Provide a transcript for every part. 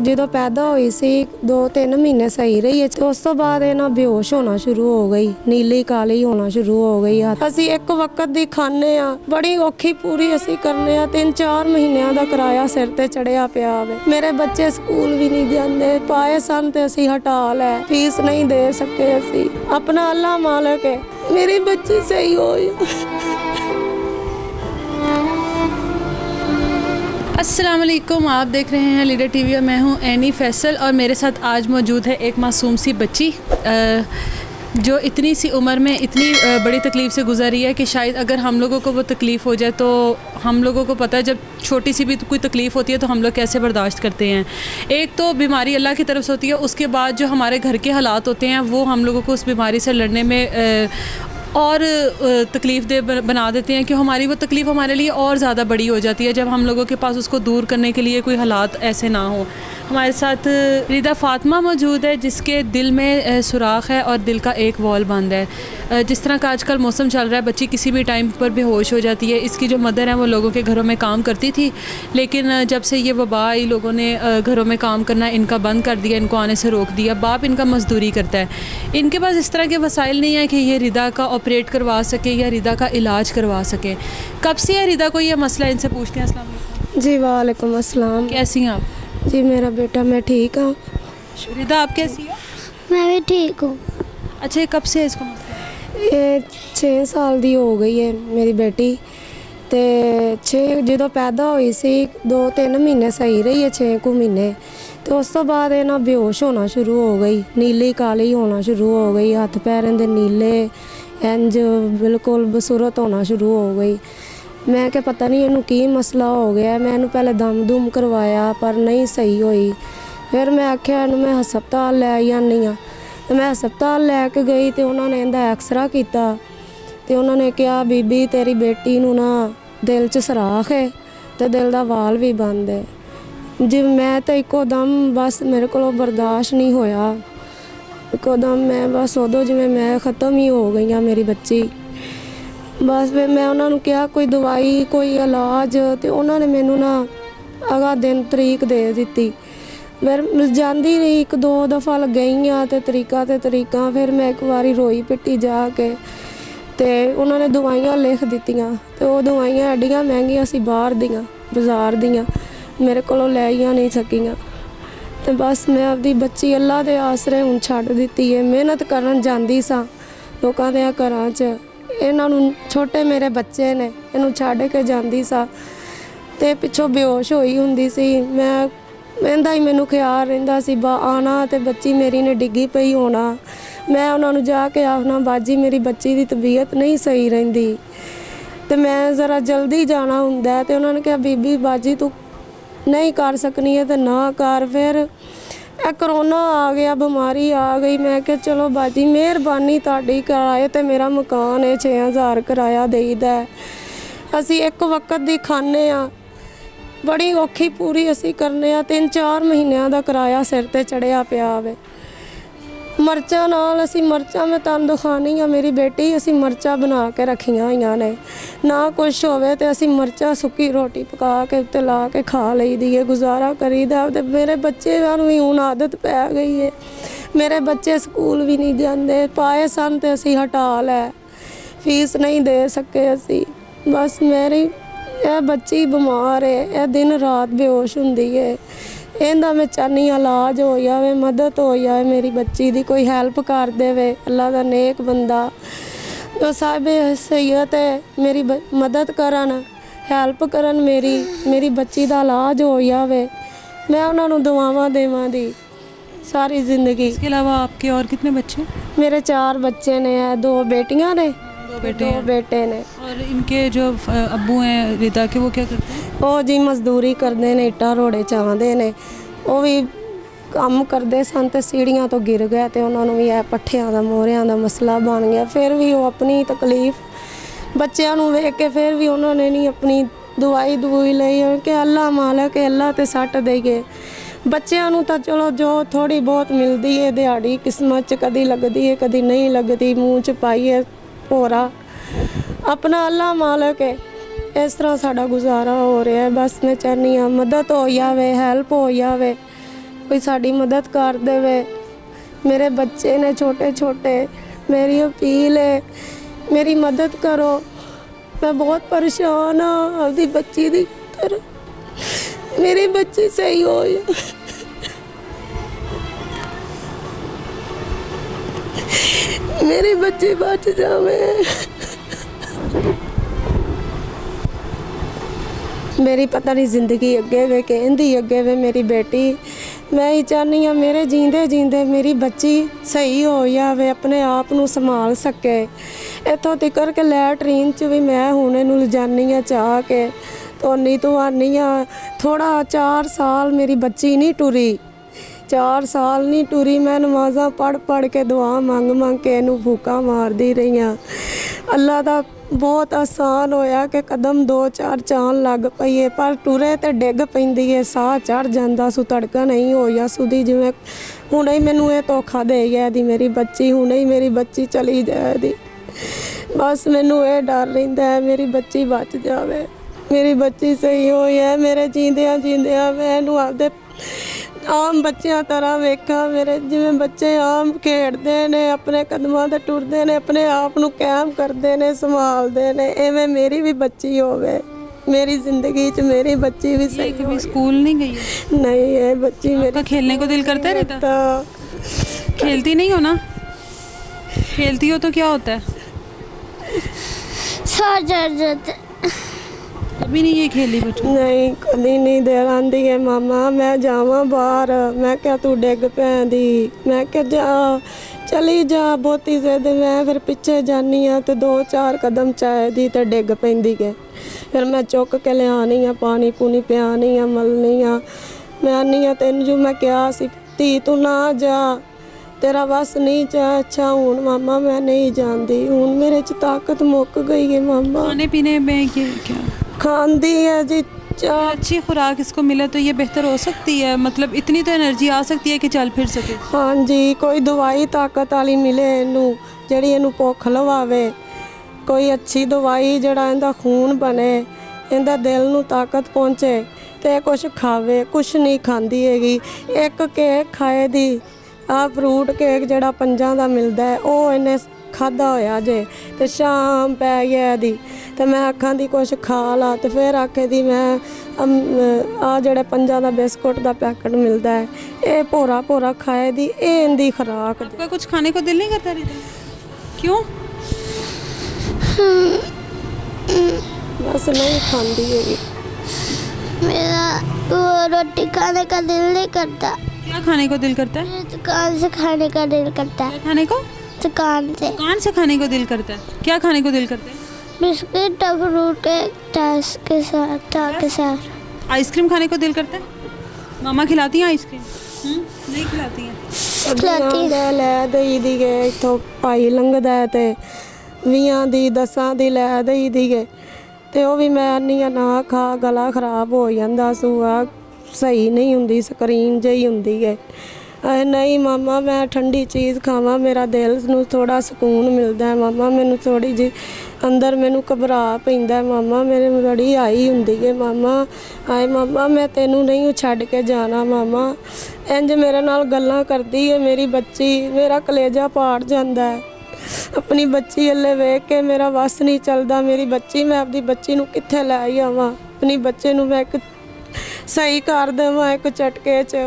ਜਦੋਂ ਪੈਦਾ ਹੋਈ ਸੀ 2-3 ਮਹੀਨੇ ਸਹੀ ਰਹੀ ਹੈ। ਉਸ ਤੋਂ ਬਾਅਦ ਇਹਨਾਂ ਬੇਹੋਸ਼ ਹੋਣਾ ਸ਼ੁਰੂ ਹੋ ਗਈ, ਨੀਲੀ ਕਾਲੀ ਹੋਣਾ ਸ਼ੁਰੂ ਹੋ ਗਈ। ਅਸੀਂ ਇੱਕ ਵਕਤ ਦੀ ਖਾਂਦੇ ਆ, ਬੜੀ ਔਖੀ ਪੂਰੀ ਅਸੀਂ ਕਰਨੇ ਆ। 3-4 ਮਹੀਨਿਆਂ ਦਾ ਕਿਰਾਇਆ ਸਿਰ ਤੇ ਚੜਿਆ ਪਿਆ ਵੇ। ਮੇਰੇ ਬੱਚੇ ਸਕੂਲ ਵੀ ਨਹੀਂ ਜਾਂਦੇ, ਪਾਏ ਸਨ ਤੇ ਅਸੀਂ ਹਟਾ ਲੈ, ਫੀਸ नहीं दे सके। ਅਸੀਂ अपना अल्लाह मालिक है, मेरे बच्चे सही हो। अस्सलाम वालेकुम, आप देख रहे हैं लीडर टीवी और मैं हूं एनी फैसल और मेरे साथ आज मौजूद है एक मासूम सी बच्ची जो इतनी सी उम्र में इतनी बड़ी तकलीफ़ से गुज़री है कि शायद अगर हम लोगों को वो तकलीफ़ हो जाए तो हम लोगों को पता है जब छोटी सी भी कोई तकलीफ़ होती है तो हम लोग कैसे बर्दाश्त करते हैं। एक तो बीमारी अल्लाह की तरफ से होती है, उसके बाद जो हमारे घर के हालात होते हैं वो हम लोगों को उस बीमारी से लड़ने में और तकलीफ़ दे बना देते हैं कि हमारी वो तकलीफ़ हमारे लिए और ज़्यादा बड़ी हो जाती है जब हम लोगों के पास उसको दूर करने के लिए कोई हालात ऐसे ना हो। हमारे साथ रिदा फ़ातिमा मौजूद है जिसके दिल में सुराख है और दिल का एक वॉल बंद है। जिस तरह का आजकल मौसम चल रहा है, बच्ची किसी भी टाइम पर बेहोश हो जाती है। इसकी जो मदर है वो लोगों के घरों में काम करती थी, लेकिन जब से ये वबा आई लोगों ने घरों में काम करना इनका बंद कर दिया, इनको आने से रोक दिया। बाप इनका मज़दूरी करता है, इनके पास इस तरह के वसाइल नहीं है कि ये रिदा का ऑपरेट करवा सके या रिदा का इलाज करवा सके। कब से है रिदा को ये मसला, इनसे पूछते हैं। अस्सलाम वालेकुम। जी वालेकुम अस्सलाम। कैसी हैं आप? जी मेरा बेटा, मैं ठीक हूँ। रिदा आप कैसी है? मैं भी ठीक हूँ। अच्छा, ये कब से है इसको मसला? ये 6 साल ਦੀ ਹੋ ਗਈ ਹੈ ਮੇਰੀ ਬੇਟੀ ਤੇ 6 ਜਦੋਂ ਪੈਦਾ ਹੋਈ ਸੀ 2-3 ਮਹੀਨੇ ਸਹੀ ਰਹੀ ਹੈ, 6 ਕੁ ਮਹੀਨੇ ਤੇ ਉਸ ਤੋਂ ਬਾਅਦ ਇਹਨਾਂ ਬੇਹੋਸ਼ ਹੋਣਾ ਸ਼ੁਰੂ ਹੋ ਗਈ, ਨੀਲੀ ਕਾਲੀ ਹੋਣਾ ਸ਼ੁਰੂ ਹੋ ਗਈ, ਹੱਥ ਪੈਰਾਂ ਦੇ ਨੀਲੇ ਇੰਜ ਬਿਲਕੁਲ ਬਸੂਰਤ ਹੋਣਾ ਸ਼ੁਰੂ ਹੋ ਗਈ। ਮੈਂ ਕਿ ਪਤਾ ਨਹੀਂ ਇਹਨੂੰ ਕੀ ਮਸਲਾ ਹੋ ਗਿਆ। ਮੈਂ ਇਹਨੂੰ ਪਹਿਲੇ ਦਮ ਕਰਵਾਇਆ ਪਰ ਨਹੀਂ ਸਹੀ ਹੋਈ। ਫਿਰ ਮੈਂ ਆਖਿਆ ਇਹਨੂੰ ਮੈਂ ਹਸਪਤਾਲ ਲੈ ਜਾਂਦੀ ਹਾਂ ਤੇ ਮੈਂ ਹਸਪਤਾਲ ਲੈ ਕੇ ਗਈ ਤੇ ਉਹਨਾਂ ਨੇ ਇਹਦਾ ਐਕਸਰਾ ਕੀਤਾ ਤੇ ਉਹਨਾਂ ਨੇ ਕਿਹਾ ਬੀਬੀ ਤੇਰੀ ਬੇਟੀ ਨੂੰ ਨਾ ਦਿਲ 'ਚ ਸਰਾਖ ਹੈ ਤੇ ਦਿਲ ਦਾ ਵਾਲ ਵੀ ਬੰਦ ਹੈ। ਜੀ ਮੈਂ ਤਾਂ ਇੱਕੋ ਦਮ ਬਸ ਮੇਰੇ ਕੋਲੋਂ ਬਰਦਾਸ਼ਤ ਨਹੀਂ ਹੋਇਆ, ਇੱਕੋ ਦਮ ਮੈਂ ਬਸ ਉਦੋਂ ਜਿਵੇਂ ਮੈਂ ਖ਼ਤਮ ਹੀ ਹੋ ਗਈ ਹਾਂ ਮੇਰੀ ਬੱਚੀ। ਬਸ ਫਿਰ ਮੈਂ ਉਹਨਾਂ ਨੂੰ ਕਿਹਾ ਕੋਈ ਦਵਾਈ ਕੋਈ ਇਲਾਜ ਤੇ ਉਹਨਾਂ ਨੇ ਮੈਨੂੰ ਨਾ ਅਗਲਾ ਦਿਨ ਤਰੀਕ ਦੇ ਦਿੱਤੀ। ਫਿਰ ਜਾਂਦੀ ਰਹੀ, 1-2 ਦਫਾ ਗਈਆਂ ਤੇ ਤਰੀਕਾਂ ਫਿਰ ਮੈਂ ਇੱਕ ਵਾਰੀ ਰੋਈ ਪਿੱਟੀ ਜਾ ਕੇ ਤੇ ਉਹਨਾਂ ਨੇ ਦਵਾਈਆਂ ਲਿਖ ਦਿੱਤੀਆਂ ਤੇ ਉਹ ਦਵਾਈਆਂ ਐਡੀਆਂ ਮਹਿੰਗੀਆਂ ਸੀ ਬਾਹਰ ਦੀਆਂ, ਬਾਜ਼ਾਰ ਦੀਆਂ, ਮੇਰੇ ਕੋਲੋਂ ਲੈ ਹੀ ਨਹੀਂ ਸਕੀਆਂ। ਤੇ ਬਸ ਮੈਂ ਆਪਦੀ ਬੱਚੀ ਅੱਲਾ ਦੇ ਆਸਰੇ ਹੁਣ ਛੱਡ ਦਿੱਤੀ ਹੈ। ਮਿਹਨਤ ਕਰਨ ਜਾਂਦੀ ਸਾਂ ਲੋਕਾਂ ਦੇ ਘਰਾਂ 'ਚ, ਇਹਨਾਂ ਨੂੰ ਛੋਟੇ ਮੇਰੇ ਬੱਚੇ ਨੇ, ਇਹਨੂੰ ਛੱਡ ਕੇ ਜਾਂਦੀ ਸਾਂ ਤੇ ਪਿੱਛੋਂ ਬੇਹੋਸ਼ ਹੋਈ ਹੁੰਦੀ ਸੀ। ਮੈਂ ਇਹਦਾ ਹੀ ਮੈਨੂੰ ਖਿਆਲ ਰਹਿੰਦਾ ਸੀ ਆਉਣਾ ਤੇ ਬੱਚੀ ਮੇਰੀ ਨੇ ਡਿੱਗੀ ਪਈ ਹੋਣਾ। ਮੈਂ ਉਹਨਾਂ ਨੂੰ ਜਾ ਕੇ ਆਖਣਾ ਬਾਜੀ ਮੇਰੀ ਬੱਚੀ ਦੀ ਤਬੀਅਤ ਨਹੀਂ ਸਹੀ ਰਹਿੰਦੀ ਤੇ ਮੈਂ ਜ਼ਰਾ ਜਲਦੀ ਜਾਣਾ ਹੁੰਦਾ ਤੇ ਉਹਨਾਂ ਨੇ ਕਿਹਾ ਬੀਬੀ ਬਾਜੀ ਤੂੰ ਨਹੀਂ ਕਰ ਸਕਣੀ ਹੈ ਤੇ ਨਾ ਕਰ। ਫਿਰ ਇਹ ਕਰੋਨਾ ਆ ਗਿਆ, ਬਿਮਾਰੀ ਆ ਗਈ। ਮੈਂ ਕਿਹਾ ਚਲੋ ਬਾਜੀ ਮਿਹਰਬਾਨੀ ਤੁਹਾਡੀ, ਕਿਰਾਏ ਤੇ ਮੇਰਾ ਮਕਾਨ ਹੈ, 6000 ਕਿਰਾਇਆ ਦੇਈਦਾ। ਅਸੀਂ ਇੱਕ ਵਕਤ ਦੀ ਖਾਂਦੇ ਆ, ਬੜੀ ਔਖੀ ਪੂਰੀ ਅਸੀਂ ਕਰਨੇ ਆ। 3-4 ਮਹੀਨਿਆਂ ਦਾ ਕਿਰਾਇਆ ਸਿਰ ਤੇ ਚੜਿਆ ਪਿਆ ਵੇ। ਮਿਰਚਾਂ ਨਾਲ ਅਸੀਂ ਮਿਰਚਾਂ ਮੈਂ ਤੁਹਾਨੂੰ ਦਿਖਾਉਣੀ ਆ ਮੇਰੀ ਬੇਟੀ, ਅਸੀਂ ਮਿਰਚਾਂ ਬਣਾ ਕੇ ਰੱਖੀਆਂ ਹੋਈਆਂ ਨੇ। ਨਾ ਕੁਛ ਹੋਵੇ ਤੇ ਅਸੀਂ ਮਿਰਚਾਂ ਸੁੱਕੀ ਰੋਟੀ ਪਕਾ ਕੇ ਉੱਤੇ ਲਾ ਕੇ ਖਾ ਲਈਦੀ ਹੈ, ਗੁਜ਼ਾਰਾ ਕਰੀਦਾ। ਤੇ ਮੇਰੇ ਬੱਚਿਆਂ ਨੂੰ ਵੀ ਹੁਣ ਆਦਤ ਪੈ ਗਈ ਹੈ। ਮੇਰੇ ਬੱਚੇ ਸਕੂਲ ਵੀ ਨਹੀਂ ਜਾਂਦੇ, ਪਾਏ ਸਨ ਤੇ ਅਸੀਂ ਹਟਾ ਲੈ, ਫੀਸ ਨਹੀਂ ਦੇ ਸਕੇ ਅਸੀਂ। ਬਸ ਮੇਰੀ ਇਹ ਬੱਚੀ ਬਿਮਾਰ ਹੈ, ਇਹ ਦਿਨ ਰਾਤ ਬੇਹੋਸ਼ ਹੁੰਦੀ ਹੈ। ਇਹਦਾ ਮੈਂ ਚਾਹੁੰਦੀ ਇਲਾਜ ਹੋ ਜਾਵੇ, ਮਦਦ ਹੋ ਜਾਵੇ ਮੇਰੀ ਬੱਚੀ ਦੀ, ਕੋਈ ਹੈਲਪ ਕਰ ਦੇਵੇ। ਅੱਲਾ ਦਾ ਨੇਕ ਬੰਦਾ ਜੋ ਸਾਹਿਬ ਸੈਯਦ ਹੈ ਮੇਰੀ ਮਦਦ ਕਰਨ, ਹੈਲਪ ਕਰਨ, ਮੇਰੀ ਬੱਚੀ ਦਾ ਇਲਾਜ ਹੋ ਜਾਵੇ। मैं उन्होंने दुआवां देवां दी सारी जिंदगी। इसके अलावा आपके और कितने बच्चे? मेरे 4 बच्चे ने, 2 बेटियां ने, 2 बेटे ने। और इनके जो अब्बू हैं रिदा के, वो क्या करते हैं? वो जी मजदूरी करते ने, इट्टा रोड़े चाहते ने। वो भी काम करते सन ते सीढ़ियां तो गिर गए तो उन्होंने भी यह पट्ठियां दा मोहरियां दा मसला बन गया। फिर भी वो अपनी तकलीफ बच्चों नूं वेख के फिर भी उन्होंने नहीं अपनी दवाई लई कि अल्लाह मालिक अल्लाह ते सट देइए। बच्चों नूं तां चलो जो थोड़ी बहुत मिलती है दिहाड़ी किस्मत च कदी लगती है कदी नहीं लगती, मूँह च पाइए भोरा, अपना अल्लाह मालिक है। इस तरह साडा गुजारा हो रहा है। बस मैं चाहनी हाँ मदद हो जाए, हैल्प हो जाए, ਕੋਈ ਸਾਡੀ ਮਦਦ ਕਰ ਦੇਵੇ। ਮੇਰੇ ਬੱਚੇ ਨੇ ਛੋਟੇ ਛੋਟੇ, ਮੇਰੀ ਅਪੀਲ ਹੈ ਮੇਰੀ ਮਦਦ ਕਰੋ। ਮੈਂ ਬਹੁਤ ਪਰੇਸ਼ਾਨ ਹਾਂ ਆਪਦੀ ਬੱਚੀ ਦੀ ਤਰ੍ਹਾਂ। ਮੇਰੀ ਬੱਚੀ ਸਹੀ ਹੋ ਜਾਏ, ਮੇਰੀ ਬੱਚੀ ਬਚ ਜਾਵੇ। ਮੇਰੀ ਪਤਾ ਨਹੀਂ ਜ਼ਿੰਦਗੀ ਅੱਗੇ ਵੇ ਕਹਿੰਦੀ ਅੱਗੇ ਵੇ ਮੇਰੀ ਬੇਟੀ। ਮੈਂ ਹੀ ਚਾਹੁੰਦੀ ਹਾਂ ਮੇਰੇ ਜੀਂਦੇ ਜੀਂਦੇ ਮੇਰੀ ਬੱਚੀ ਸਹੀ ਹੋ ਜਾਵੇ, ਆਪਣੇ ਆਪ ਨੂੰ ਸੰਭਾਲ ਸਕੇ। ਇੱਥੋਂ ਤੀਕਰ ਕਿ ਲੈਟਰੀਨ 'ਚ ਵੀ ਮੈਂ ਹੁਣ ਇਹਨੂੰ ਲਿਜਾਨੀ ਹਾਂ ਚਾਹ ਕੇ, ਧੋਨੀ ਧੁਆਨੀ ਹਾਂ। ਥੋੜਾ 4 ਸਾਲ ਮੇਰੀ ਬੱਚੀ ਨਹੀਂ ਟੁਰੀ, 4 ਸਾਲ ਨਹੀਂ ਟੁਰੀ। ਮੈਂ ਨਮਾਜ਼ਾਂ ਪੜ੍ਹ ਕੇ ਦੁਆ ਮੰਗ ਕੇ ਇਹਨੂੰ ਫੂਕਾਂ ਮਾਰਦੀ ਰਹੀ ਹਾਂ। ਅੱਲਾ ਦਾ ਬਹੁਤ ਆਸਾਨ ਹੋਇਆ ਕਿ ਕਦਮ 2-4 ਚਾਣ ਲੱਗ ਪਈਏ, ਪਰ ਟੁਰੇ ਤੇ ਡਿੱਗ ਪੈਂਦੀ ਏ, ਸਾਹ ਚੜ ਜਾਂਦਾ ਸੂ, ਧੜਕਣ ਨਹੀਂ ਹੋ ਜਾਂ ਸੁਦੀ ਜਿਵੇਂ ਹੁਣੇ ਹੀ ਮੈਨੂੰ ਇਹ ਧੋਖਾ ਦੇ ਗਿਆ ਦੀ ਮੇਰੀ ਬੱਚੀ, ਹੁਣੇ ਹੀ ਮੇਰੀ ਬੱਚੀ ਚਲੀ ਜਾਏ ਦੀ। ਬਸ ਮੈਨੂੰ ਇਹ ਡਰ ਰਹਿੰਦਾ ਹੈ ਮੇਰੀ ਬੱਚੀ ਬਚ ਜਾਵੇ, ਮੇਰੀ ਬੱਚੀ ਸਹੀ ਹੋਈ ਹੈ। ਮੇਰੇ ਜੀਂਦਿਆਂ ਮੈਂ ਇਹਨੂੰ ਆਪਦੇ ਆਮ ਬੱਚਿਆਂ ਤਰ੍ਹਾਂ ਵੇਖਾਂ। ਮੇਰੇ ਜਿਵੇਂ ਬੱਚੇ ਆਮ ਖੇਡਦੇ ਨੇ, ਆਪਣੇ ਕਦਮਾਂ ਤੇ ਟੁਰਦੇ ਨੇ, ਆਪਣੇ ਆਪ ਨੂੰ ਕਾਇਮ ਕਰਦੇ ਨੇ, ਸੰਭਾਲਦੇ ਨੇ, ਐਵੇਂ ਮੇਰੀ ਵੀ ਬੱਚੀ ਹੋਵੇ। मेरी ज़िंदगी च मेरी बच्ची भी सही कभी स्कूल नहीं गई है? नहीं है बच्ची मेरी। खेलने को दिल करता है रहता? खेलती नहीं हो ना? खेलती हो तो क्या होता है? कभी नहीं ये खेली बच्चों? नहीं कभी नहीं। देर आंदी है मामा मैं जावा बाहर, मैं क्या तू डिग पैंदी, मैं क्या जा चली जा बहुती जिद। मैं फिर पिछे जानी हाँ तो 2-4 कदम चाहे दी तो डिग पैंदी है। फिर मैं चुक के लियानी हाँ, पानी पूनी पियानी हाँ, मलनी हाँ। मैं आनी हाँ तेन जो मैं क्या सी धी तू ना जा, तेरा बस नहीं जा। अच्छा हूँ मामा मैं नहीं जानती, हूँ मेरे च ताकत मुक गई है मामा। खाने पीने में ये क्या खांदी है जी चाह। अच्छी खुराक इसको मिले तो ये बेहतर हो सकती है, मतलब इतनी तो एनर्जी आ सकती है कि चल फिर सके। हाँ जी, कोई दवाई ताकत वाली मिले इनू ਜਿਹੜੀ ਇਹਨੂੰ ਭੁੱਖ ਲਵਾਵੇ, ਕੋਈ ਅੱਛੀ ਦਵਾਈ ਜਿਹੜਾ ਇਹਦਾ ਖੂਨ ਬਣੇ, ਇਹਦਾ ਦਿਲ ਨੂੰ ਤਾਕਤ ਪਹੁੰਚੇ ਤੇ ਕੁਛ ਖਾਵੇ। ਕੁਛ ਨਹੀਂ ਖਾਂਦੀ ਹੈਗੀ। ਇੱਕ ਕੇਕ ਖਾਏ ਦੀ, ਆ ਫਰੂਟ ਕੇਕ ਜਿਹੜਾ 5 ਦਾ ਮਿਲਦਾ ਹੈ ਉਹ ਇਹਨੇ ਖਾਦਾ ਹੋਇਆ ਜੇ ਤੇ ਸ਼ਾਮ ਪੈ ਗਿਆ ਦੀ ਤੇ ਮੈਂ ਆਖਾਂ ਦੀ ਕੁਛ ਖਾ ਲਾ ਤੇ ਫਿਰ ਆਖੇ ਦੀ ਮੈਂ ਆ ਜਿਹੜੇ 5 ਦਾ ਬਿਸਕੁਟ ਦਾ ਪੈਕਟ ਮਿਲਦਾ ਹੈ ਇਹ ਭੋਰਾ ਖਾਏ ਦੀ, ਇਹ ਇਹਦੀ ਖੁਰਾਕ। आपका कुछ खाने को दिल नहीं करता रिता? क्यों? बस नहीं खाती है। मेरा वो रोटी खाने का दिल नहीं करता। क्या खाने को दिल करता है? मुझे दुकान से खाने का दिल करता है। क्या खाने को? दुकान से। दुकान से खाने को दिल करता है? क्या खाने को दिल करता है? बिस्किट और फ्रूट के टास के साथ चाट के साथ। आइसक्रीम खाने को दिल करता है? मामा खिलाती हैं आइसक्रीम? नहीं खिलाती हैं। ਅੱਧੀਆਂ ਲੈ ਦਈ ਦੀ ਗਏ, ਇੱਥੋਂ ਭਾਈ ਲੰਘਦਾ ਤੇ 20 ਦੀ 10 ਦੀ ਲੈ ਦਈ ਦੀ ਗਏ ਤੇ ਉਹ ਵੀ ਮੈਂ ਆਨੀ ਆ ਨਾ ਖਾ, ਗਲਾ ਖਰਾਬ ਹੋ ਜਾਂਦਾ ਸੂਆ ਸਹੀ ਨਹੀਂ ਹੁੰਦੀ, ਸਕਰੀਨ ਜਿਹੀ ਹੁੰਦੀ ਹੈ। ਨਹੀਂ ਮਾਮਾ ਮੈਂ ਠੰਡੀ ਚੀਜ਼ ਖਾਵਾਂ, ਮੇਰਾ ਦਿਲ ਨੂੰ ਥੋੜਾ ਸਕੂਨ ਮਿਲਦਾ ਮਾਮਾ। ਮੈਨੂੰ ਥੋੜੀ ਜਿਹੀ ਅੰਦਰ ਮੈਨੂੰ ਘਬਰਾ ਪੈਂਦਾ ਮਾਮਾ, ਮੇਰੇ ਬੜੀ ਆਈ ਹੁੰਦੀ ਹੈ ਮਾਮਾ। ਆਏ ਮਾਮਾ ਮੈਂ ਤੈਨੂੰ ਨਹੀਂ ਛੱਡ ਕੇ ਜਾਣਾ ਮਾਮਾ। ਇੰਜ ਮੇਰੇ ਨਾਲ ਗੱਲਾਂ ਕਰਦੀ ਹੈ ਮੇਰੀ ਬੱਚੀ, ਮੇਰਾ ਕਲੇਜਾ ਪਾੜ ਜਾਂਦਾ ਹੈ। ਆਪਣੀ ਬੱਚੀ ਅੱਲੇ ਵੇਖ ਕੇ ਮੇਰਾ ਵੱਸ ਨਹੀਂ ਚੱਲਦਾ। ਮੇਰੀ ਬੱਚੀ, ਮੈਂ ਆਪਣੀ ਬੱਚੀ ਨੂੰ ਕਿੱਥੇ ਲੈ ਆਵਾਂ? अपनी बच्चे ਨੂੰ मैं एक सही कर देवां एक झटके च।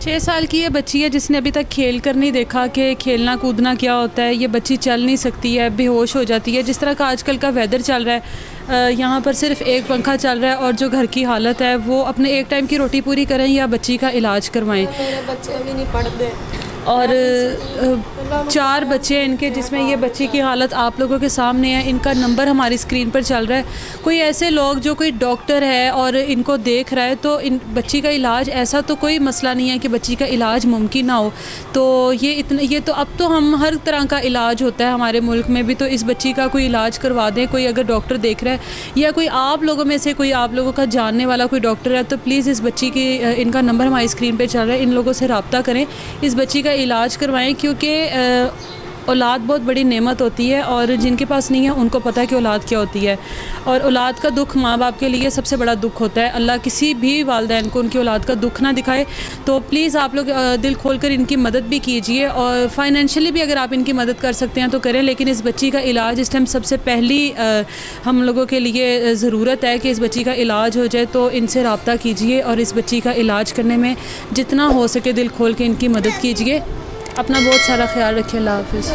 6 साल की ये बच्ची है जिसने अभी तक खेल कर नहीं देखा कि खेलना कूदना क्या होता है। ये बच्ची चल नहीं सकती है, बेहोश हो जाती है। जिस तरह का आजकल का वेदर चल रहा है, यहाँ पर सिर्फ एक पंखा चल रहा है और जो घर की हालत है वो अपने एक टाइम की रोटी पूरी करें या बच्ची का इलाज करवाएं। मेरे बच्चे भी नहीं पढ़ते और 4 बच्चे हैं इनके, जिसमें ये बच्ची की हालत आप लोगों के सामने है। इनका नंबर हमारी स्क्रीन पर चल रहा है। कोई ऐसे लोग जो कोई डॉक्टर है और इनको देख रहा है तो इन बच्ची का इलाज, ऐसा तो कोई मसला नहीं है कि बच्ची का इलाज मुमकिन ना हो। तो ये तो अब तो हम हर तरह का इलाज होता है हमारे मुल्क में भी, तो इस बच्ची का कोई इलाज करवा दें। कोई अगर डॉक्टर देख रहा है या कोई आप लोगों में से कोई आप लोगों का जानने वाला कोई डॉक्टर है तो प्लीज़ इस बच्ची की, इनका नंबर हमारी स्क्रीन पर चल रहा है, इन लोगों से रब्ता करें, इस बच्ची का इलाज करवाएं। क्योंकि औलाद बहुत बड़ी नेमत होती है और जिनके पास नहीं है उनको पता है कि औलाद क्या होती है। और औलाद का दुख माँ बाप के लिए सबसे बड़ा दुख होता है। अल्लाह किसी भी वालिदैन को उनकी औलाद का दुख ना दिखाए। तो प्लीज़ आप लोग दिल खोल कर इनकी मदद भी कीजिए और फाइनेंशियली भी अगर आप इनकी मदद कर सकते हैं तो करें। लेकिन इस बच्ची का इलाज इस टाइम सबसे पहली हम लोगों के लिए ज़रूरत है कि इस बच्ची का इलाज हो जाए। तो इनसे रब्ता कीजिए और इस बच्ची का इलाज करने में जितना हो सके दिल खोल के इनकी मदद कीजिए। अपना बहुत सारा ख्याल रखिए। अल्लाह हाफ़िज़।